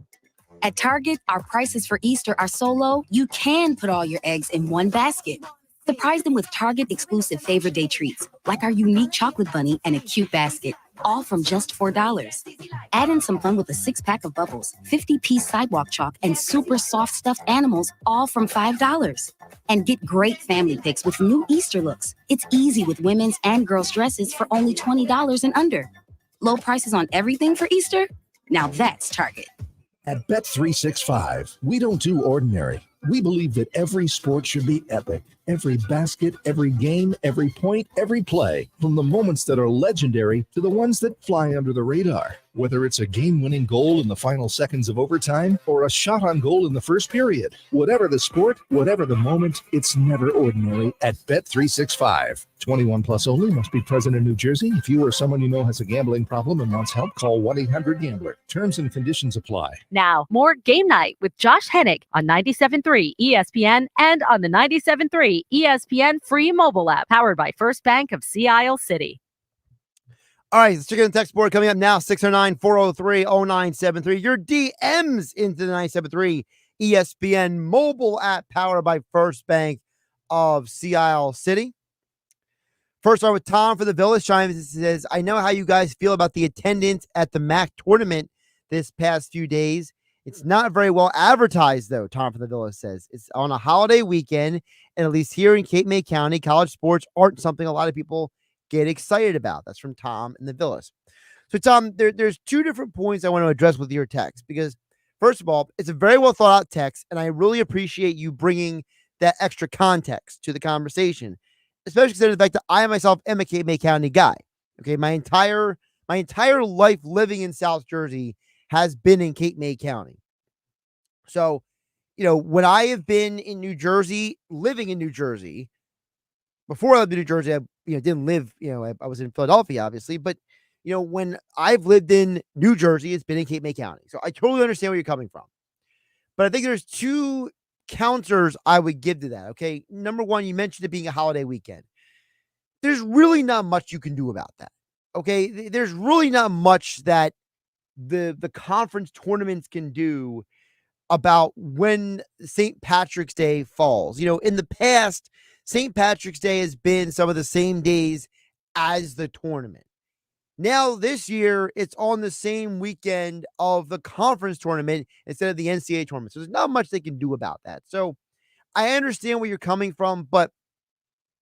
At Target, our prices for Easter are so low, you can put all your eggs in one basket. Surprise them with Target exclusive Favorite Day treats, like our unique chocolate bunny and a cute basket, all from just $4. Add in some fun with a 6-pack of bubbles, 50-piece sidewalk chalk, and super soft stuffed animals, all from $5. And get great family picks with new Easter looks. It's easy with women's and girls' dresses for only $20 and under. Low prices on everything for Easter? Now that's Target. At Bet365, we don't do ordinary. We believe that every sport should be epic. Every basket, every game, every point, every play. From the moments that are legendary to the ones that fly under the radar. Whether it's a game-winning goal in the final seconds of overtime or a shot on goal in the first period. Whatever the sport, whatever the moment, it's never ordinary at Bet365. 21 plus only, must be present in New Jersey. If you or someone you know has a gambling problem and wants help, call 1-800-GAMBLER. Terms and conditions apply. Now, more Game Night with Josh Hennick on 97.3 ESPN and on the 97.3 ESPN free mobile app, powered by First Bank of Sea Isle City. All right, let's check in the text board coming up now, 609-403-0973. Your DMs into the 97.3 ESPN mobile app, powered by First Bank of Sea Isle City. First, start with Tom for the Villas. Chimes says, I know how you guys feel about the attendance at the MAC tournament this past few days. It's not very well advertised, though, Tom from the Villas says. It's on a holiday weekend, and at least here in Cape May County, college sports aren't something a lot of people get excited about. That's from Tom in the Villas. So, Tom, there's 2 different points I want to address with your text, because, first of all, it's a very well thought out text, and I really appreciate you bringing that extra context to the conversation, especially considering the fact that I myself am a Cape May County guy. Okay, my entire life living in South Jersey has been in Cape May County. So, when I have been in New Jersey, living in New Jersey, before I lived in New Jersey, I didn't live, I was in Philadelphia, obviously, but, when I've lived in New Jersey, it's been in Cape May County. So I totally understand where you're coming from. But I think there's 2 counters I would give to that. Okay. Number one, you mentioned it being a holiday weekend. There's really not much you can do about that. Okay. There's really not much that the conference tournaments can do about when St. Patrick's Day falls. In the past, St. Patrick's Day has been some of the same days as the tournament. Now, this year, it's on the same weekend of the conference tournament instead of the NCAA tournament. So there's not much they can do about that. So I understand where you're coming from, but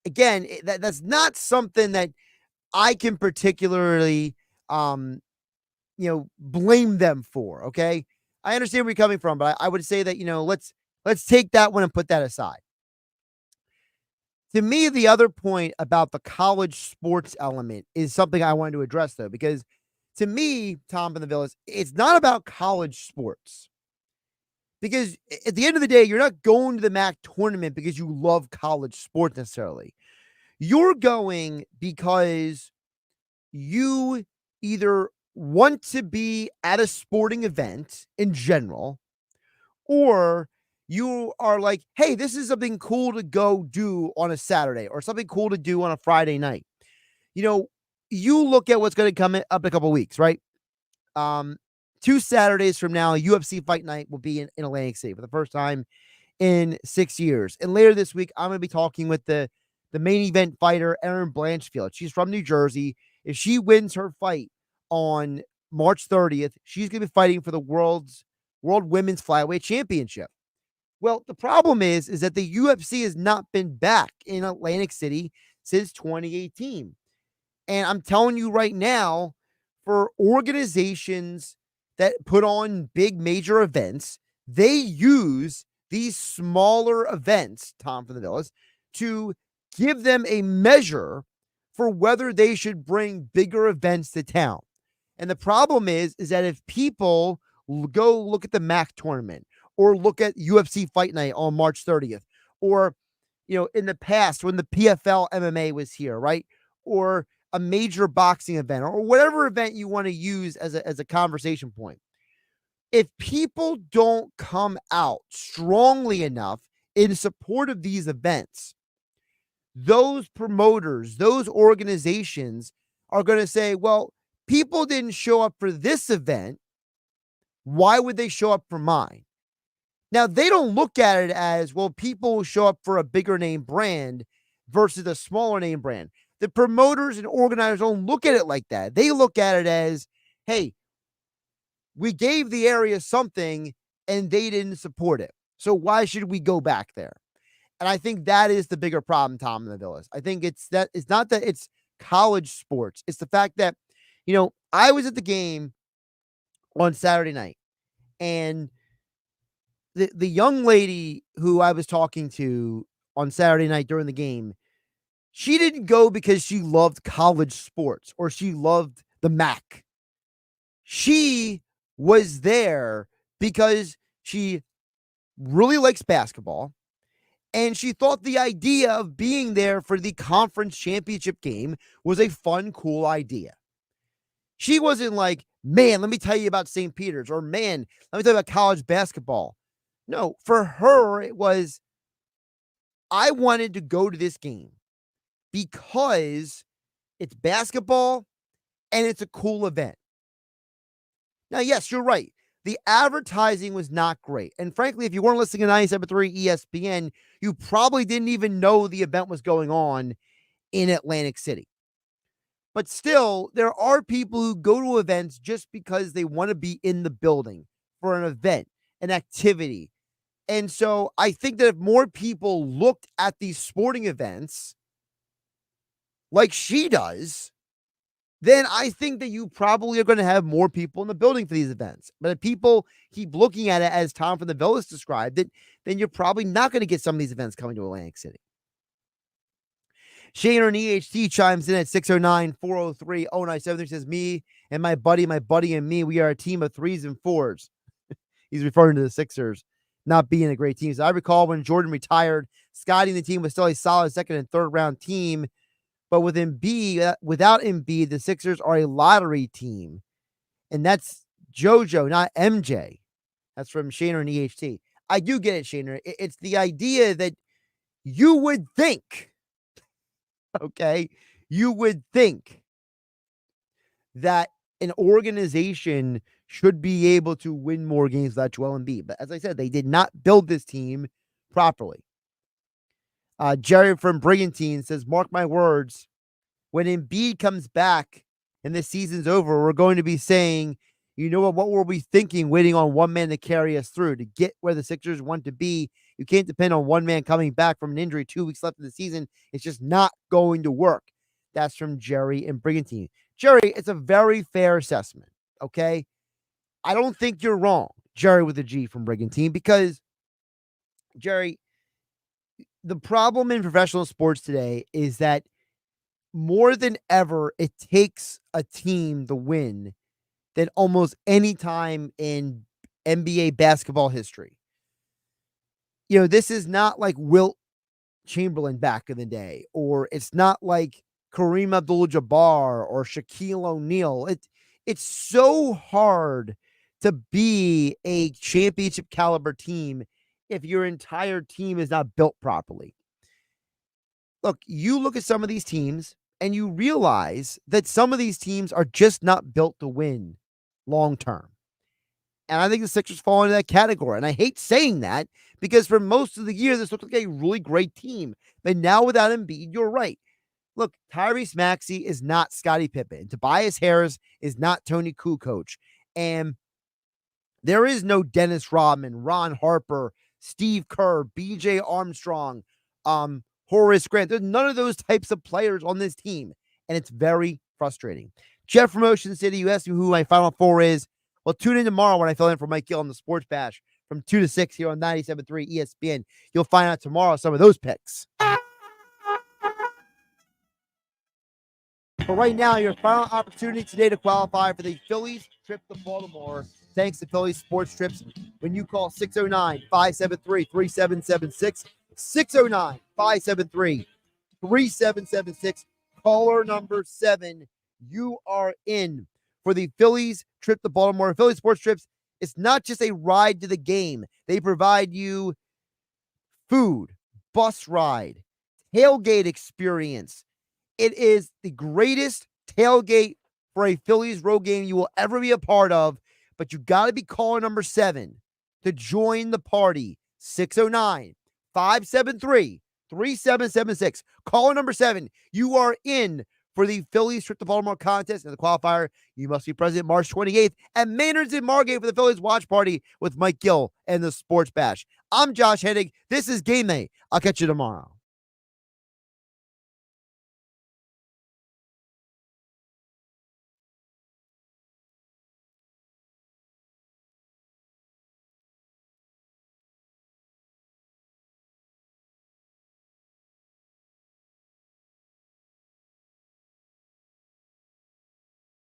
again, that's not something that I can particularly, blame them for. Okay. I understand where you're coming from, but I would say that, let's take that one and put that aside. To me, the other point about the college sports element is something I wanted to address, though, because to me, Tom from the Villas, it's not about college sports. Because at the end of the day, you're not going to the MAC tournament because you love college sports necessarily. You're going because you either want to be at a sporting event in general, or you are like, hey, this is something cool to go do on a Saturday or something cool to do on a Friday night. You look at what's going to come up in a couple of weeks, right? 2 Saturdays from now, UFC Fight Night will be in Atlantic City for the first time in 6 years. And later this week, I'm going to be talking with the main event fighter, Erin Blanchfield. She's from New Jersey. If she wins her fight on March 30th, she's going to be fighting for the world's World Women's Flyweight Championship. Well, the problem is that the UFC has not been back in Atlantic City since 2018. And I'm telling you right now, for organizations that put on big major events, they use these smaller events, Tom from the Villas, to give them a measure for whether they should bring bigger events to town. And the problem is that if people go look at the MAC tournament or look at UFC Fight Night on March 30th, or, in the past when the PFL MMA was here, right? Or a major boxing event or whatever event you want to use as a conversation point. If people don't come out strongly enough in support of these events, those promoters, those organizations are going to say, well, people didn't show up for this event. Why would they show up for mine? Now, they don't look at it as, well, people show up for a bigger name brand versus a smaller name brand. The promoters and organizers don't look at it like that. They look at it as, hey, we gave the area something and they didn't support it. So why should we go back there? And I think that is the bigger problem, Tom, in the Villas. I think it's not that it's college sports. It's the fact that, I was at the game on Saturday night, and the young lady who I was talking to on Saturday night during the game, she didn't go because she loved college sports or she loved the MAC. She was there because she really likes basketball, and she thought the idea of being there for the conference championship game was a fun, cool idea. She wasn't like, man, let me tell you about St. Peter's, or man, let me tell you about college basketball. No, for her, it was, I wanted to go to this game because it's basketball and it's a cool event. Now, yes, you're right. The advertising was not great. And frankly, if you weren't listening to 97.3 ESPN, you probably didn't even know the event was going on in Atlantic City. But still, there are people who go to events just because they want to be in the building for an event, an activity. And so I think that if more people looked at these sporting events like she does, then I think that you probably are going to have more people in the building for these events. But if people keep looking at it as Tom from the Villas described it, then you're probably not going to get some of these events coming to Atlantic City. Shaner and EHT chimes in at 609-403-0973. Says, me and my buddy and me, we are a team of 3s and 4s. He's referring to the Sixers not being a great team. So I recall when Jordan retired, Scotty and the team was still a solid second and third round team. But with Embiid, without Embiid, the Sixers are a lottery team. And that's JoJo, not MJ. That's from Shaner and EHT. I do get it, Shaner. It's the idea that you would think, okay, you would think that an organization should be able to win more games without Joel Embiid. But as I said, they did not build this team properly. Jerry from Brigantine says, mark my words, when Embiid comes back and the season's over, we're going to be saying, you know what were we thinking, waiting on one man to carry us through to get where the Sixers want to be? You can't depend on one man coming back from an injury 2 weeks left in the season. It's just not going to work. That's from Jerry and Brigantine. Jerry, it's a very fair assessment, okay? I don't think you're wrong, Jerry with a G from Brigantine, because, Jerry, the problem in professional sports today is that more than ever, it takes a team to win than almost any time in NBA basketball history. This is not like Wilt Chamberlain back in the day, or it's not like Kareem Abdul-Jabbar or Shaquille O'Neal. It's so hard to be a championship caliber team if your entire team is not built properly. Look, you look at some of these teams and you realize that some of these teams are just not built to win long term. And I think the Sixers fall into that category. And I hate saying that because for most of the year, this looked like a really great team. But now without Embiid, you're right. Look, Tyrese Maxey is not Scottie Pippen. Tobias Harris is not Tony Kukoc. And There is no Dennis Rodman, Ron Harper, Steve Kerr, BJ Armstrong, Horace Grant. There's none of those types of players on this team, and it's very frustrating. Jeff from Ocean City, you asked me who my Final Four is. Well, tune in tomorrow when I fill in for Mike Gill on the Sports Bash from 2 to 6 here on 97.3 ESPN. You'll find out tomorrow some of those picks. But right now, your final opportunity today to qualify for the Phillies trip to Baltimore. Thanks to Phillies Sports Trips. When you call 609-573-3776, 609-573-3776, caller number 7, you are in for the Phillies trip to Baltimore. Phillies Sports Trips, it's not just a ride to the game. They provide you food, bus ride, tailgate experience. It is the greatest tailgate for a Phillies road game you will ever be a part of, but you got to be caller number 7 to join the party. 609-573-3776. Caller number 7, you are in for the Phillies trip to Baltimore contest. And the qualifier, you must be present March 28th at Maynard's in Margate for the Phillies watch party with Mike Gill and the Sports Bash. I'm Josh Hennig. This is Game Night. I'll catch you tomorrow.